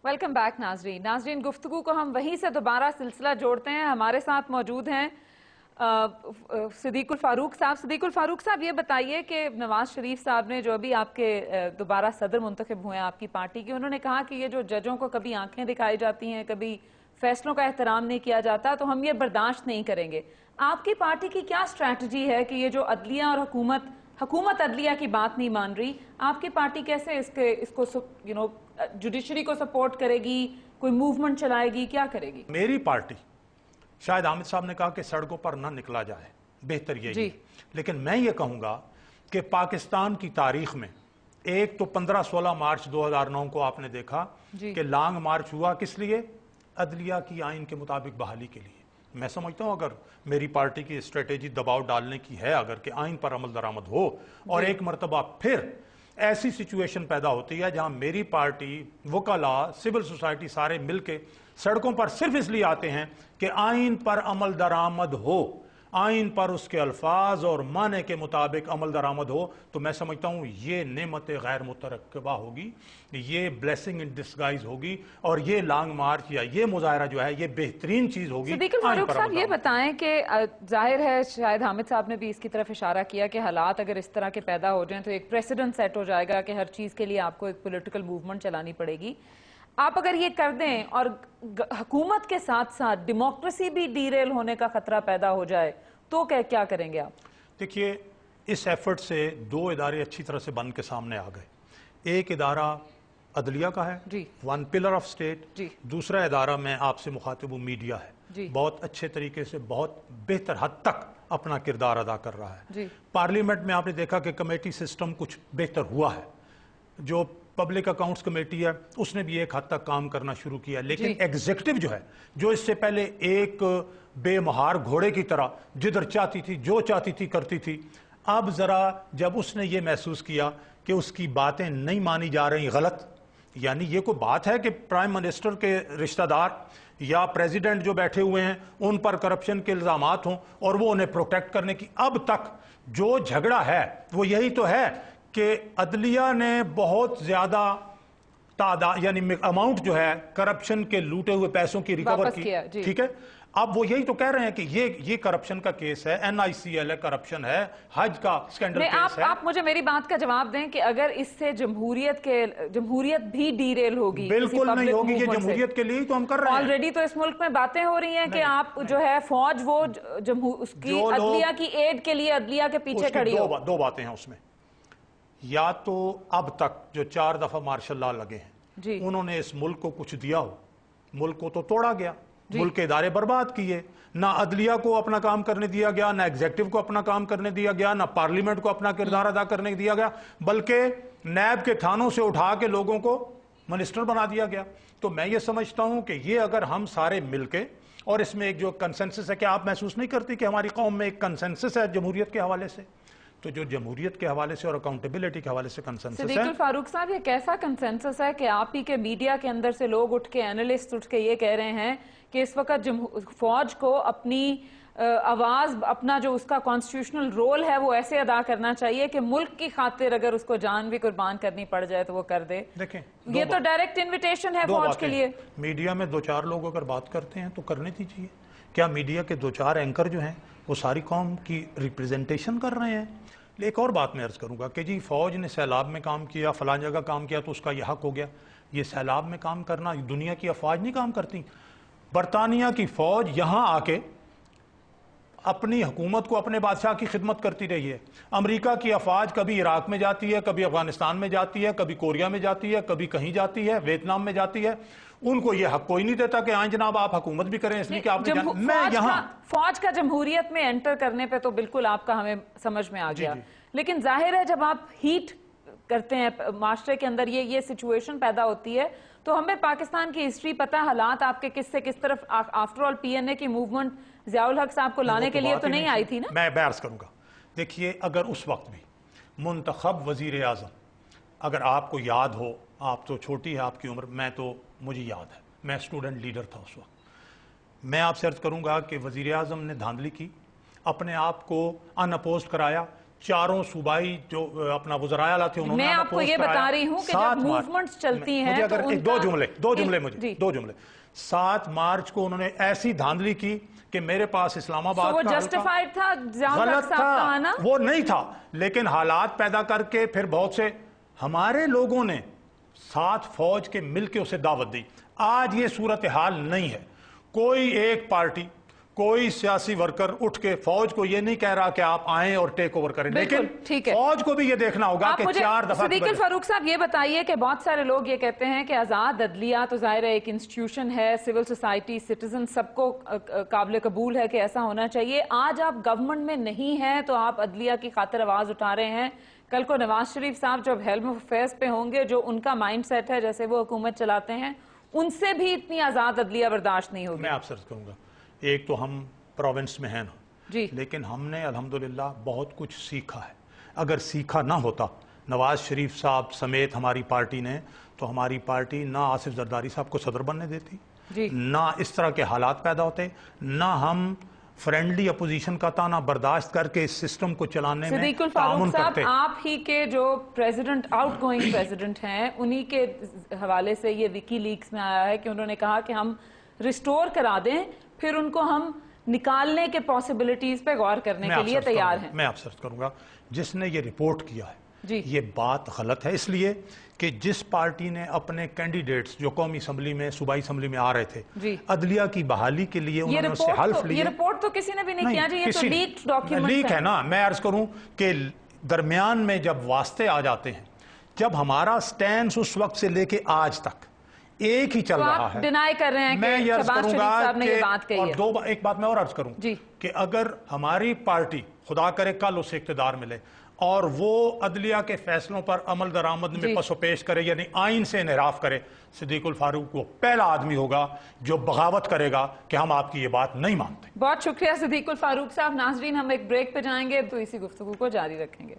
Welcome back नाजरीन गुफ्तगू को हम वहीं से दोबारा सिलसिला जोड़ते हैं। हमारे साथ मौजूद हैं सिद्दीकुल फारूक साहब, ये बताइए कि नवाज शरीफ साहब ने जो अभी आपके दोबारा सदर मुंतखब हुए हैं आपकी पार्टी के, उन्होंने कहा कि ये जो जजों को कभी आंखें दिखाई जाती हैं, कभी फैसलों का एहतराम नहीं किया जाता, तो हम ये बर्दाश्त नहीं करेंगे। आपकी पार्टी की क्या स्ट्रैटेजी है कि ये जो अदलिया और हुकूमत अदलिया की बात नहीं मान रही, आपकी पार्टी कैसे इसको जुडिशरी को सपोर्ट करेगी, कोई मूवमेंट चलाएगी, क्या करेगी? मेरी पार्टी, शायद आमिर साहब ने कहा कि सड़कों पर ना निकला जाए, बेहतर यही, लेकिन मैं ये कहूंगा कि पाकिस्तान की तारीख में एक तो 15-16 मार्च 2009 को आपने देखा कि लॉन्ग मार्च हुआ, किस लिए? अदलिया की आइन के मुताबिक बहाली के लिए। मैं समझता हूं अगर मेरी पार्टी की स्ट्रेटेजी दबाव डालने की है, अगर कि आइन पर अमल दरामद हो और एक मरतबा फिर ऐसी सिचुएशन पैदा होती है जहां मेरी पार्टी, वकला, सिविल सोसाइटी सारे मिलके सड़कों पर सिर्फ इसलिए आते हैं कि आइन पर अमल दरामद हो, आइन पर उसके अल्फाज और माने के मुताबिक अमल दरामद हो, तो मैं समझता हूं ये नेमत गैर मुतरक्किबा होगी, ये ब्लेसिंग इन डिस्गाइज होगी, और ये लॉन्ग मार्च या ये मुजाहरा जो है ये बेहतरीन चीज होगी। सिद्दीकुल फारूक साहब, ये बताएं कि जाहिर है, शायद हामिद साहब ने भी इसकी तरफ इशारा किया कि हालात अगर इस तरह के पैदा हो जाएं तो एक प्रेसिडेंट सेट हो जाएगा कि हर चीज के लिए आपको एक पॉलिटिकल मूवमेंट चलानी पड़ेगी। आप अगर ये कर दें और हुकूमत के साथ साथ डेमोक्रेसी भी डीरेल होने का खतरा पैदा हो जाए, तो क्या करेंगे आप? देखिए, इस एफर्ट से दो इदारे अच्छी तरह से बन के सामने आ गए। एक इदारा अदलिया का है जी, वन पिलर ऑफ स्टेट जी। दूसरा इदारा, मैं आपसे मुखातिब हूं, मीडिया है जी। बहुत अच्छे तरीके से, बहुत बेहतर हद तक अपना किरदार अदा कर रहा है जी। पार्लियामेंट में आपने देखा कि कमेटी सिस्टम कुछ बेहतर हुआ है, जो पब्लिक अकाउंट्स कमेटी है उसने भी एक हद तक काम करना शुरू किया, लेकिन एग्जीक्यूटिव जो है, जो इससे पहले एक बेमहार घोड़े की तरह जिधर चाहती थी जो चाहती थी करती थी, अब जरा जब उसने ये महसूस किया कि उसकी बातें नहीं मानी जा रही, गलत, यानी ये कोई बात है कि प्राइम मिनिस्टर के रिश्तेदार या प्रेसिडेंट जो बैठे हुए हैं उन पर करप्शन के इल्जामात हों और वो उन्हें प्रोटेक्ट करने की, अब तक जो झगड़ा है वो यही तो है कि अदलिया ने बहुत ज्यादा तादाद यानी अमाउंट जो है करप्शन के लूटे हुए पैसों की रिकवर की, ठीक है। अब वो यही तो कह रहे हैं कि ये करप्शन का केस है, NICL है, करप्शन है, हज का स्कैंडल केस है। आप मुझे मेरी बात का जवाब दें कि अगर इससे जमहूरियत भी डीरेल होगी? बिल्कुल नहीं होगी, ये जमहूरियत के लिए ही तो हम कर रहे हैं। ऑलरेडी तो इस मुल्क में बातें हो रही हैं कि आप जो है फौज वो उसकी अदलिया की एड के लिए अदलिया के पीछे खड़ी हो। दो बातें हैं उसमें, या तो अब तक जो 4 दफा मार्शल लॉ लगे हैं उन्होंने इस मुल्क को कुछ दिया हो, मुल्क को तो तोड़ा गया, मुल्क के इदारे बर्बाद किए, ना अदलिया को अपना काम करने दिया गया, ना एग्जीक्यूटिव को अपना काम करने दिया गया, ना पार्लियामेंट को अपना किरदार अदा करने दिया गया, बल्कि नैब के थानों से उठा के लोगों को मिनिस्टर बना दिया गया। तो मैं ये समझता हूं कि ये अगर हम सारे मिलके, और इसमें एक जो कंसेंसस है, कि आप महसूस नहीं करती कि हमारी कौम में एक कंसेंसस है जमहूरियत के हवाले से? तो जो जमहूरियत के हवाले से और अकाउंटेबिलिटी के हवाले से कंसेंसस है। सिद्दीकुल फारूक साहब, ये कैसा कंसेंसस है कि आप ही के मीडिया के अंदर से लोग उठ के, एनालिस्ट उठ के ये कह रहे हैं कि इस वक्त फौज को अपनी आवाज, अपना जो उसका कॉन्स्टिट्यूशनल रोल है वो ऐसे अदा करना चाहिए कि मुल्क की खातिर अगर उसको जान भी कुर्बान करनी पड़ जाए तो वो कर दे? देखें, ये तो डायरेक्ट इन्विटेशन है फौज के लिए। मीडिया में 2-4 लोग अगर बात करते हैं तो करने दीजिए। क्या मीडिया के 2-4 एंकर जो हैं वो सारी कौम की रिप्रेजेंटेशन कर रहे हैं? एक और बात मैं अर्ज करूंगा कि जी फौज ने सैलाब में काम किया, फलां जगह काम किया तो उसका यह हक हो गया। ये सैलाब में काम करना, दुनिया की अफवाज नहीं काम करती। बरतानिया की फौज यहां आके अपनी हुकूमत को, अपने बादशाह की खिदमत करती रही है। अमेरिका की अफवाज कभी इराक में जाती है, कभी अफगानिस्तान में जाती है, कभी कोरिया में जाती है, कभी कहीं जाती है, वियतनाम में जाती है। उनको यह हक कोई नहीं देता कि हाँ जनाब आप हुकूमत भी करें, इसलिए कि आपने मैं यहाँ फौज का जमहूरियत में एंटर करने पे तो बिल्कुल आपका हमें समझ में आ गया, लेकिन जाहिर है जब आप हीट करते हैं माशरे के अंदर, ये सिचुएशन पैदा होती है, तो हमें पाकिस्तान की हिस्ट्री पता है, हालात आपके किस तरफ, आफ्टर ऑल PNA की मूवमेंट ज़ियाउल हक साहब को लाने के लिए तो नहीं आई थी ना? मैं अर्ज करूंगा, देखिए अगर उस वक्त भी मुंतखब वजीर आजम, अगर आपको याद हो, आप तो छोटी है आपकी उम्र, मैं तो मुझे याद है, मैं स्टूडेंट लीडर था उस वक्त। मैं आपसे अर्ज करूंगा कि वजीर आजम ने धांधली की, अपने आप को अनअपोज्ड कराया, चारों सूबाई जो अपना वज़राए आला थे उन्होंने, मैं आपको ये बता रही हूँ कि जब मूवमेंट्स चलती हैं मुझे अगर तो दो जुमले 7 मार्च को उन्होंने ऐसी धांधली की कि मेरे पास इस्लामाबाद वो जस्टिफाइड था, गलत था, वो नहीं था, लेकिन हालात पैदा करके फिर बहुत से हमारे लोगों ने साथ फौज के मिलके उसे दावत दी। आज ये सूरत हाल नहीं है। कोई एक पार्टी, कोई सियासी वर्कर उठ के फौज को ये नहीं कह रहा कि आप आएं और टेक ओवर करें, लेकिन फौज को भी ये देखना होगा कि 4 दफा। सिद्दीकुल फारूक साहब ये बताइए कि बहुत सारे लोग ये कहते हैं कि आजाद अदलिया तो जाहिर है एक इंस्टीट्यूशन है, सिविल सोसाइटी, सिटीजन सबको काबिल कबूल है कि ऐसा होना चाहिए। आज आप गवर्नमेंट में नहीं हैं तो आप अदलिया की खातिर आवाज उठा रहे हैं। कल को नवाज शरीफ साहब जब हेल्म ऑफ अफेयर्स पे होंगे, जो उनका माइंड सेट है, जैसे वो हुकूमत चलाते हैं, उनसे भी इतनी आजाद अदलिया बर्दाश्त नहीं होगी। मैं आपसे अर्ज करूंगा, एक तो हम प्रोविंस में हैं ना जी, लेकिन हमने अल्हम्दुलिल्लाह बहुत कुछ सीखा है। अगर सीखा ना होता नवाज शरीफ साहब समेत हमारी पार्टी ने, तो हमारी पार्टी ना आसिफ जरदारी साहब को सदर बनने देती जी, ना इस तरह के हालात पैदा होते, ना हम फ्रेंडली अपोजिशन का ताना बर्दाश्त करके इस सिस्टम को चलाने में तामुन करते। आप ही के जो प्रेसिडेंट, आउटगोइंग प्रेसिडेंट हैं, उन्हीं के हवाले से ये विकीलीक्स में आया है कि उन्होंने कहा कि हम रिस्टोर करा दें, फिर उनको हम निकालने के पॉसिबिलिटीज पे गौर करने के लिए तैयार हैं। मैं आपसे अर्ज करूंगा, जिसने ये रिपोर्ट किया है जी, ये बात गलत है, इसलिए कि जिस पार्टी ने अपने कैंडिडेट्स जो कौमी असम्बली में, सूबाई असम्बली में आ रहे थे, अदलिया की बहाली के लिए उन्होंने उससे हल्फ लिया। ये रिपोर्ट तो किसी ने भी नहीं किया जी, ये तो लीक्ड डॉक्यूमेंट लीक है ना। मैं अर्ज करूं कि दरमियान में जब वास्ते आ जाते हैं, जब हमारा स्टैंड उस वक्त से लेके आज तक एक ही चल रहा है, डिनाई कर रहे हैं मैं ये अर्ज करूंगा कि एक बात मैं और अर्ज करूं कि अगर हमारी पार्टी खुदा करे कल उसे इख्तिदार मिले और वो अदलिया के फैसलों पर अमल दरामद में पसोपेश करे, यानी आइन से इनहराफ करे, सिद्दीकुल फारूक वो पहला आदमी होगा जो बगावत करेगा कि हम आपकी ये बात नहीं मानते। बहुत शुक्रिया सिद्दीकुल फारूक साहब। नाजरीन, हम एक ब्रेक पे जाएंगे तो इसी गुफ्तगू को जारी रखेंगे।